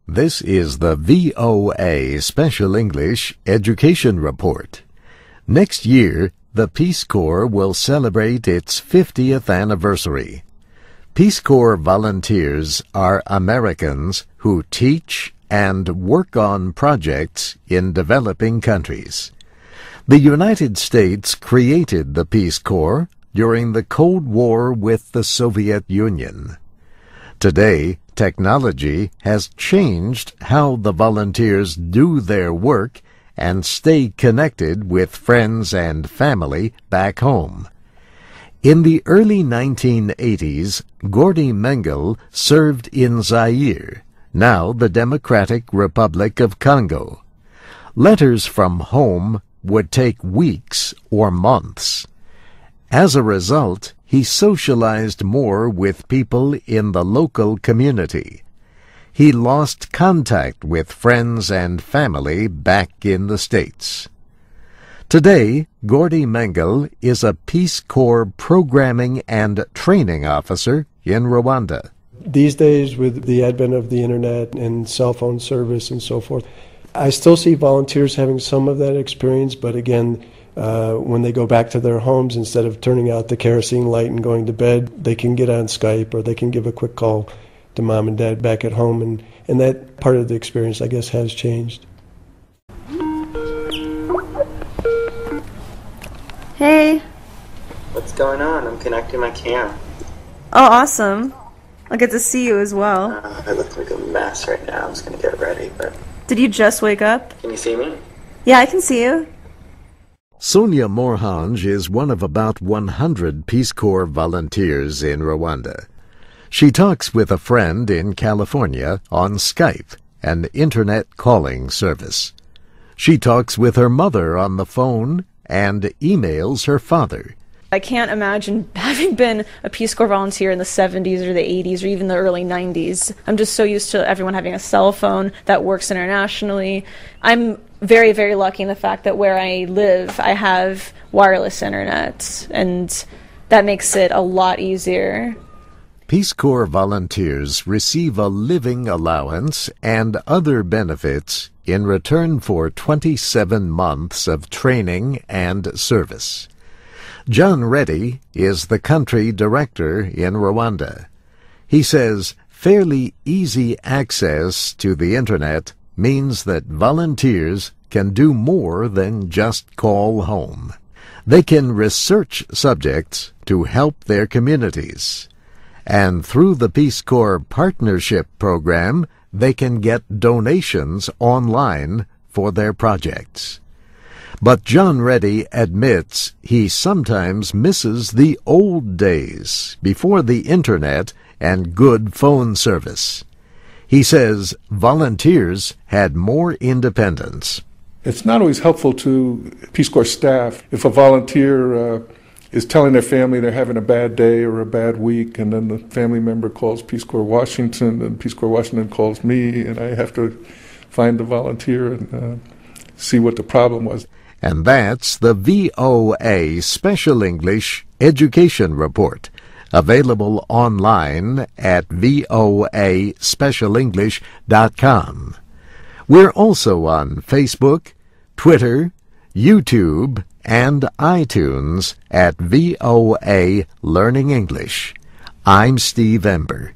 This is the VOA Special English Education Report. Next year, the Peace Corps will celebrate its 50th anniversary. Peace Corps volunteers are Americans who teach and work on projects in developing countries. The United States created the Peace Corps during the Cold War with the Soviet Union. Today, technology has changed how the volunteers do their work and stay connected with friends and family back home. In the early 1980s, Gordy Mengel served in Zaire, now the Democratic Republic of Congo. Letters from home would take weeks or months. As a result, he socialized more with people in the local community. He lost contact with friends and family back in the States. Today, Gordy Mengel is a Peace Corps programming and training officer in Rwanda. These days, with the advent of the internet and cell phone service and so forth, I still see volunteers having some of that experience, but again, when they go back to their homes, instead of turning out the kerosene light and going to bed, they can get on Skype or they can give a quick call to mom and dad back at home, and that part of the experience, I guess, has changed. Hey. What's going on? I'm connecting my cam. Oh, awesome. I'll get to see you as well. I look like a mess right now. I'm just going to get ready, but... Did you just wake up? Can you see me? Yeah, I can see you. Sonia Morhange is one of about 100 Peace Corps volunteers in Rwanda. She talks with a friend in California on Skype, an internet calling service. She talks with her mother on the phone and emails her father. I can't imagine having been a Peace Corps volunteer in the 70s or the 80s or even the early 90s. I'm just so used to everyone having a cell phone that works internationally. I'm very, very lucky in the fact that where I live, I have wireless internet, and that makes it a lot easier. Peace Corps volunteers receive a living allowance and other benefits in return for 27 months of training and service. John Reddy is the country director in Rwanda. He says fairly easy access to the internet means that volunteers can do more than just call home. They can research subjects to help their communities. And through the Peace Corps Partnership Program, they can get donations online for their projects. But John Reddy admits he sometimes misses the old days before the internet and good phone service. He says volunteers had more independence. It's not always helpful to Peace Corps staff if a volunteer is telling their family they're having a bad day or a bad week, and then the family member calls Peace Corps Washington, and Peace Corps Washington calls me, and I have to find the volunteer and see what the problem was. And that's the VOA Special English Education Report, available online at voaspecialenglish.com. We're also on Facebook, Twitter, YouTube, and iTunes at VOA Learning English. I'm Steve Ember.